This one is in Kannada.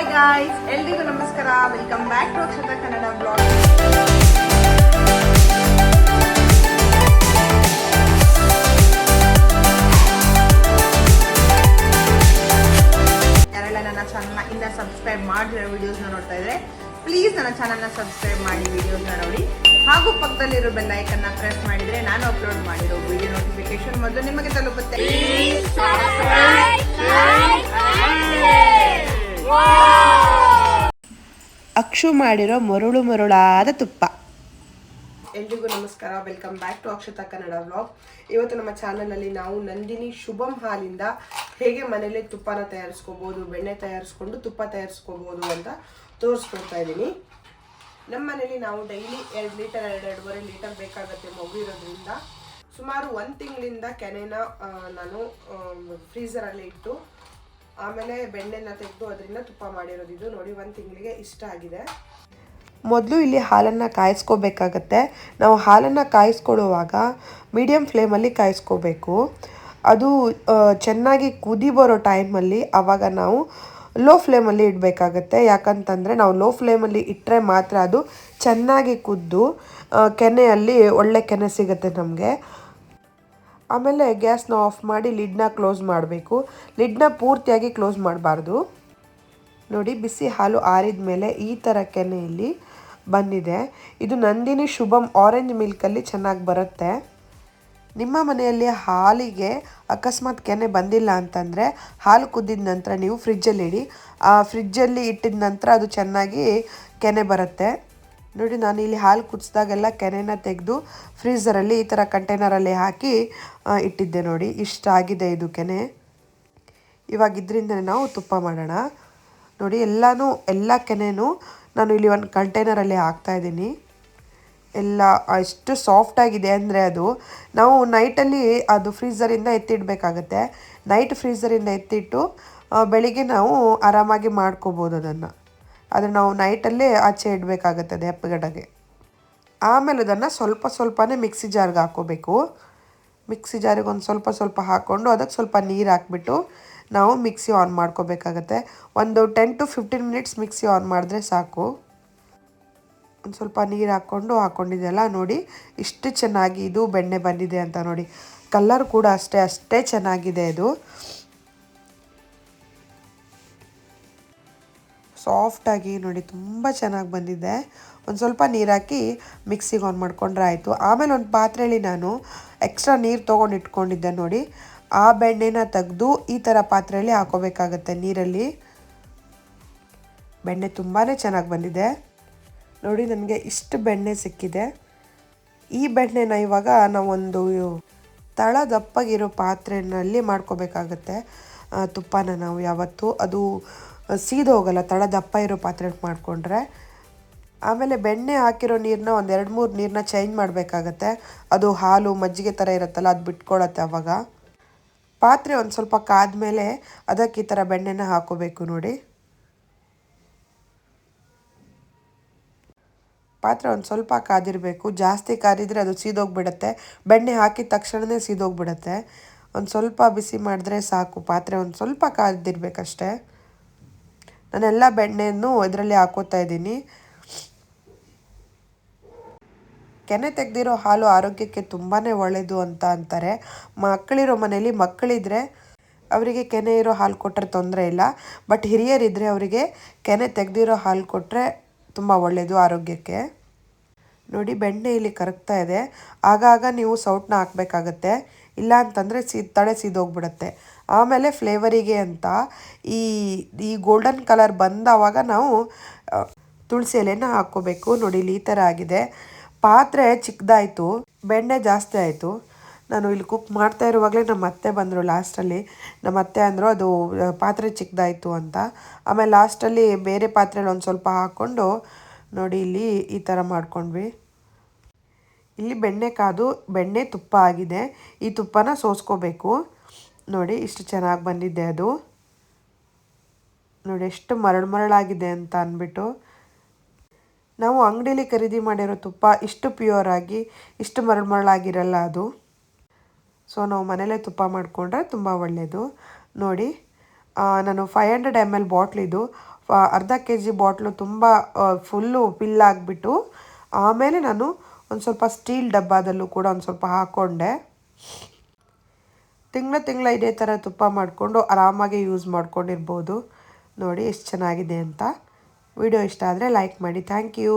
ಹಾಯ್ ಗಾಯ್ಸ್, ಎಲ್ರಿಗೂ ನಮಸ್ಕಾರ. Welcome back to Akshata Kannada blog. ಯಾರೆಲ್ಲ ನನ್ನ ಚಾನಲ್ನ ಇನ್ನ ಸಬ್ಸ್ಕ್ರೈಬ್ ಮಾಡಿರೋ ವಿಡಿಯೋಸ್ನ ನೋಡ್ತಾ ಇದ್ರೆ ಪ್ಲೀಸ್ ನನ್ನ ಚಾನಲ್ನ ಸಬ್ಸ್ಕ್ರೈಬ್ ಮಾಡಿ ವಿಡಿಯೋಸ್ನ ನೋಡಿ. ಹಾಗೂ ಪಕ್ಕದಲ್ಲಿರೋ ಬೆಲ್ ಐಕನ್ನ ಪ್ರೆಸ್ ಮಾಡಿದ್ರೆ ನಾನು ಅಪ್ಲೋಡ್ ಮಾಡಿರೋ ವಿಡಿಯೋ ನೋಟಿಫಿಕೇಶನ್ ಮೊದಲು ನಿಮಗೆ ತಲುಪುತ್ತೆ. ಅಕ್ಷು ಮಾಡಿರೋ ಮರುಳಾದ ತುಪ್ಪ. ಎಲ್ರಿಗೂ ನಮಸ್ಕಾರ. Welcome back to Akshata Kannada blog. ಇವತ್ತು ನಮ್ಮ ಚಾನಲಲ್ಲಿ ನಾವು ನಂದಿನಿ ಶುಭಂ ಹಾಲಿಂದ ಹೇಗೆ ಮನೇಲಿ ತುಪ್ಪನ ತಯಾರಿಸ್ಕೋಬೋದು, ಬೆಣ್ಣೆ ತಯಾರಿಸ್ಕೊಂಡು ತುಪ್ಪ ತಯಾರಿಸ್ಕೋಬೋದು ಅಂತ ತೋರಿಸ್ಕೊಡ್ತಾ ಇದ್ದೀನಿ. ನಮ್ಮ ಮನೇಲಿ ನಾವು ಡೈಲಿ 2 ಲೀಟರ್ 2.5 ಲೀಟರ್ ಬೇಕಾಗುತ್ತೆ. ಮಗು ಇರೋದ್ರಿಂದ ಸುಮಾರು 1 ತಿಂಗಳಿಂದ ಕೆನೆನ ನಾನು ಫ್ರೀಝರಲ್ಲಿ ಇಟ್ಟು ಆಮೇಲೆ ಬೆಣ್ಣೆನ ತೆಗೆದು ಅದರಿಂದ ತುಪ್ಪ ಮಾಡಿರೋದು. ಇದು ನೋಡಿ 1 ತಿಂಗಳಿಗೆ ಇಷ್ಟ ಆಗಿದೆ. ಮೊದಲು ಇಲ್ಲಿ ಹಾಲನ್ನು ಕಾಯಿಸ್ಕೋಬೇಕಾಗತ್ತೆ. ನಾವು ಹಾಲನ್ನು ಕಾಯಿಸ್ಕೊಳ್ಳುವಾಗ ಮೀಡಿಯಮ್ ಫ್ಲೇಮಲ್ಲಿ ಕಾಯಿಸ್ಕೋಬೇಕು. ಅದು ಚೆನ್ನಾಗಿ ಕುದಿ ಬರೋ ಟೈಮಲ್ಲಿ ಆವಾಗ ನಾವು ಲೋ ಫ್ಲೇಮಲ್ಲಿ ಇಡಬೇಕಾಗತ್ತೆ. ಯಾಕಂತಂದರೆ ನಾವು ಲೋ ಫ್ಲೇಮಲ್ಲಿ ಇಟ್ಟರೆ ಮಾತ್ರ ಅದು ಚೆನ್ನಾಗಿ ಕುದ್ದು ಕೆನೆಯಲ್ಲಿ ಒಳ್ಳೆ ಕೆನೆ ಸಿಗುತ್ತೆ ನಮಗೆ. ಆಮೇಲೆ ಗ್ಯಾಸ್ನ ಆಫ್ ಮಾಡಿ ಲಿಡ್ನ ಕ್ಲೋಸ್ ಮಾಡಬೇಕು. ಲಿಡ್ನ ಪೂರ್ತಿಯಾಗಿ ಕ್ಲೋಸ್ ಮಾಡಬಾರ್ದು. ನೋಡಿ, ಬಿಸಿ ಹಾಲು ಆರಿದ ಮೇಲೆ ಈ ಥರ ಕೆನೆಯಲ್ಲಿ ಬಂದಿದೆ. ಇದು ನಂದಿನಿ ಶುಭಂ ಆರೆಂಜ್ ಮಿಲ್ಕಲ್ಲಿ ಚೆನ್ನಾಗಿ ಬರುತ್ತೆ. ನಿಮ್ಮ ಮನೆಯಲ್ಲಿ ಹಾಲಿಗೆ ಅಕಸ್ಮಾತ್ ಕೆನೆ ಬಂದಿಲ್ಲ ಅಂತಂದರೆ ಹಾಲು ಕುದ್ದಿದ ನಂತರ ನೀವು ಫ್ರಿಜ್ಜಲ್ಲಿ ಇಡಿ. ಫ್ರಿಜ್ಜಲ್ಲಿ ಇಟ್ಟಿದ ನಂತರ ಅದು ಚೆನ್ನಾಗಿ ಕೆನೆ ಬರುತ್ತೆ. ನೋಡಿ, ನಾನು ಇಲ್ಲಿ ಹಾಲು ಕುದಿಸಿದಾಗೆಲ್ಲ ಕೆನೆನ ತೆಗೆದು ಫ್ರೀಝರಲ್ಲಿ ಈ ಥರ ಕಂಟೈನರಲ್ಲಿ ಹಾಕಿ ಇಟ್ಟಿದ್ದೆ. ನೋಡಿ, ಇಷ್ಟ ಆಗಿದೆ ಇದು ಕೆನೆ. ಇವಾಗ ಇದರಿಂದ ನಾವು ತುಪ್ಪ ಮಾಡೋಣ. ನೋಡಿ, ಎಲ್ಲ ಕೆನೆನೂ ನಾನು ಇಲ್ಲಿ ಒಂದು ಕಂಟೈನರಲ್ಲಿ ಹಾಕ್ತಾಯಿದ್ದೀನಿ. ಎಲ್ಲ ಎಷ್ಟು ಸಾಫ್ಟಾಗಿದೆ ಅಂದರೆ ಅದು ನಾವು ನೈಟಲ್ಲಿ ಅದು ಫ್ರೀಝರಿಂದ ಎತ್ತಿಡಬೇಕಾಗತ್ತೆ. ನೈಟ್ ಫ್ರೀಝರಿಂದ ಎತ್ತಿಟ್ಟು ಬೆಳಿಗ್ಗೆ ನಾವು ಆರಾಮಾಗಿ ಮಾಡ್ಕೋಬೋದು ಅದನ್ನು. ಆದರೆ ನಾವು ನೈಟಲ್ಲೇ ಆಚೆ ಇಡಬೇಕಾಗತ್ತೆ ಅದು ಹೆಪ್ಪಗಡೆಗೆ. ಆಮೇಲೆ ಅದನ್ನು ಸ್ವಲ್ಪನೇ ಮಿಕ್ಸಿ ಜಾರ್ಗೆ ಹಾಕ್ಕೋಬೇಕು. ಮಿಕ್ಸಿ ಜಾರಿಗೆ ಒಂದು ಸ್ವಲ್ಪ ಹಾಕ್ಕೊಂಡು ಅದಕ್ಕೆ ಸ್ವಲ್ಪ ನೀರು ಹಾಕ್ಬಿಟ್ಟು ನಾವು ಮಿಕ್ಸಿ ಆನ್ ಮಾಡ್ಕೋಬೇಕಾಗತ್ತೆ. ಒಂದು 10 to 15 ಮಿನಿಟ್ಸ್ ಮಿಕ್ಸಿ ಆನ್ ಮಾಡಿದ್ರೆ ಸಾಕು. ಒಂದು ಸ್ವಲ್ಪ ನೀರು ಹಾಕ್ಕೊಂಡಿದ್ದೆಲ್ಲ ನೋಡಿ ಇಷ್ಟು ಚೆನ್ನಾಗಿ ಇದು ಬೆಣ್ಣೆ ಬಂದಿದೆ ಅಂತ. ನೋಡಿ, ಕಲರ್ ಕೂಡ ಅಷ್ಟೇ ಚೆನ್ನಾಗಿದೆ. ಇದು ಸಾಫ್ಟಾಗಿ ನೋಡಿ ತುಂಬ ಚೆನ್ನಾಗಿ ಬಂದಿದೆ. ಒಂದು ಸ್ವಲ್ಪ ನೀರು ಹಾಕಿ ಮಿಕ್ಸಿಗೆ ಆನ್ ಮಾಡ್ಕೊಂಡ್ರೆ ಆಯಿತು. ಆಮೇಲೆ ಒಂದು ಪಾತ್ರೆಯಲ್ಲಿ ನಾನು ಎಕ್ಸ್ಟ್ರಾ ನೀರು ತೊಗೊಂಡು ಇಟ್ಕೊಂಡಿದ್ದೆ. ನೋಡಿ, ಆ ಬೆಣ್ಣೆನ ತೆಗೆದು ಈ ಥರ ಪಾತ್ರೆಯಲ್ಲಿ ಹಾಕೋಬೇಕಾಗತ್ತೆ ನೀರಲ್ಲಿ. ಬೆಣ್ಣೆ ತುಂಬಾ ಚೆನ್ನಾಗಿ ಬಂದಿದೆ. ನೋಡಿ, ನನಗೆ ಇಷ್ಟು ಬೆಣ್ಣೆ ಸಿಕ್ಕಿದೆ. ಈ ಬೆಣ್ಣೆನ ಇವಾಗ ನಾವೊಂದು ತಳ ದಪ್ಪಗಿರೋ ಪಾತ್ರೆಯಲ್ಲಿ ಮಾಡ್ಕೋಬೇಕಾಗತ್ತೆ. ತುಪ್ಪನ ನಾವು ಯಾವತ್ತೂ ಅದು ಸೀದೋಗಲ್ಲ ತಳ ದಪ್ಪ ಇರೋ ಪಾತ್ರೆ ಮಾಡಿಕೊಂಡ್ರೆ. ಆಮೇಲೆ ಬೆಣ್ಣೆ ಹಾಕಿರೋ ನೀರನ್ನ ಒಂದು 2-3 ನೀರನ್ನ ಚೇಂಜ್ ಮಾಡಬೇಕಾಗತ್ತೆ. ಅದು ಹಾಲು ಮಜ್ಜಿಗೆ ಥರ ಇರುತ್ತಲ್ಲ, ಅದು ಬಿಟ್ಕೊಳತ್ತೆ. ಆವಾಗ ಪಾತ್ರೆ ಒಂದು ಸ್ವಲ್ಪ ಕಾದ್ಮೇಲೆ ಅದಕ್ಕೆ ಈ ಥರ ಬೆಣ್ಣೆನ ಹಾಕೋಬೇಕು. ನೋಡಿ, ಪಾತ್ರೆ ಒಂದು ಸ್ವಲ್ಪ ಕಾದಿರಬೇಕು. ಜಾಸ್ತಿ ಕಾದಿದ್ರೆ ಅದು ಸೀದೋಗ್ಬಿಡುತ್ತೆ. ಬೆಣ್ಣೆ ಹಾಕಿದ ತಕ್ಷಣವೇ ಸೀದೋಗ್ಬಿಡುತ್ತೆ. ಒಂದು ಸ್ವಲ್ಪ ಬಿಸಿ ಮಾಡಿದ್ರೆ ಸಾಕು. ಪಾತ್ರೆ ಒಂದು ಸ್ವಲ್ಪ ಕಾದಿರ್ಬೇಕಷ್ಟೆ. ನಾನೆಲ್ಲ ಬೆಣ್ಣೆಯನ್ನು ಇದರಲ್ಲಿ ಹಾಕೋತಾ ಇದ್ದೀನಿ. ಕೆನೆ ತೆಗೆದಿರೋ ಹಾಲು ಆರೋಗ್ಯಕ್ಕೆ ತುಂಬಾ ಒಳ್ಳೆಯದು ಅಂತ ಅಂತಾರೆ. ಮಕ್ಕಳಿರೋ ಮನೇಲಿ ಮಕ್ಕಳಿದ್ರೆ ಅವರಿಗೆ ಕೆನೆ ಇರೋ ಹಾಲು ಕೊಟ್ಟರೆ ತೊಂದರೆ ಇಲ್ಲ. ಬಟ್ ಹಿರಿಯರಿದ್ದರೆ ಅವರಿಗೆ ಕೆನೆ ತೆಗೆದಿರೋ ಹಾಲು ಕೊಟ್ಟರೆ ತುಂಬ ಒಳ್ಳೆಯದು ಆರೋಗ್ಯಕ್ಕೆ. ನೋಡಿ, ಬೆಣ್ಣೆ ಇಲ್ಲಿ ಕರಗ್ತಾ ಇದೆ. ಆಗಾಗ ನೀವು ಸೌಟನ್ನ ಹಾಕಬೇಕಾಗತ್ತೆ. ಇಲ್ಲ ಅಂತಂದರೆ ತಳೆ ಸೀದೋಗ್ಬಿಡುತ್ತೆ. ಆಮೇಲೆ ಫ್ಲೇವರಿಗೆ ಅಂತ ಈ ಗೋಲ್ಡನ್ ಕಲರ್ ಬಂದವಾಗ ನಾವು ತುಳಸಿ ಎಲೆನ ಹಾಕ್ಕೋಬೇಕು. ನೋಡಿ, ಇಲ್ಲಿ ಈ ಥರ ಆಗಿದೆ. ಪಾತ್ರೆ ಚಿಕ್ಕದಾಯಿತು, ಬೆಣ್ಣೆ ಜಾಸ್ತಿ ಆಯಿತು. ನಾನು ಇಲ್ಲಿ ಕುಕ್ ಮಾಡ್ತಾ ಇರುವಾಗಲೇ ನಮ್ಮ ಅತ್ತೆ ಬಂದರು ಲಾಸ್ಟಲ್ಲಿ. ನಮ್ಮ ಅತ್ತೆ ಅಂದರು ಅದು ಪಾತ್ರೆ ಚಿಕ್ಕದಾಯಿತು ಅಂತ. ಆಮೇಲೆ ಲಾಸ್ಟಲ್ಲಿ ಬೇರೆ ಪಾತ್ರೆಯಲ್ಲಿ ಒಂದು ಸ್ವಲ್ಪ ಹಾಕ್ಕೊಂಡು ನೋಡಿ ಇಲ್ಲಿ ಈ ಥರ ಮಾಡ್ಕೊಂಡ್ವಿ. ಇಲ್ಲಿ ಬೆಣ್ಣೆ ಕಾದು ಬೆಣ್ಣೆ ತುಪ್ಪ ಆಗಿದೆ. ಈ ತುಪ್ಪನ ಸೋಸ್ಕೋಬೇಕು. ನೋಡಿ, ಇಷ್ಟು ಚೆನ್ನಾಗಿ ಬಂದಿದೆ ಅದು. ನೋಡಿ ಎಷ್ಟು ಮರಳಾಗಿದೆ ಅಂತ ಅಂದ್ಬಿಟ್ಟು. ನಾವು ಅಂಗಡಿಯಲ್ಲಿ ಖರೀದಿ ಮಾಡಿರೋ ತುಪ್ಪ ಇಷ್ಟು ಪ್ಯೂರ್ ಆಗಿ ಇಷ್ಟು ಮರಳಾಗಿರಲ್ಲ ಅದು. ಸೊ ನಾವು ಮನೇಲೇ ತುಪ್ಪ ಮಾಡಿಕೊಂಡ್ರೆ ತುಂಬ ಒಳ್ಳೆಯದು. ನೋಡಿ, ನಾನು 500 ml ಬಾಟ್ಲಿದು ಅರ್ಧ kg ಬಾಟ್ಲು ತುಂಬ ಫುಲ್ಲು ಫಿಲ್ ಆಗಿಬಿಟ್ಟು ಆಮೇಲೆ ನಾನು ಒಂದು ಸ್ವಲ್ಪ ಸ್ಟೀಲ್ ಡಬ್ಬದಲ್ಲೂ ಕೂಡ ಒಂದು ಸ್ವಲ್ಪ ಹಾಕ್ಕೊಂಡೆ. ತಿಂಗಳ ಇದೇ ಥರ ತುಪ್ಪ ಮಾಡಿಕೊಂಡು ಆರಾಮಾಗಿ ಯೂಸ್ ಮಾಡ್ಕೊಂಡಿರ್ಬೋದು. ನೋಡಿ ಎಷ್ಟು ಚೆನ್ನಾಗಿದೆ ಅಂತ. ವಿಡಿಯೋ ಇಷ್ಟ ಆದರೆ ಲೈಕ್ ಮಾಡಿ. Thank you.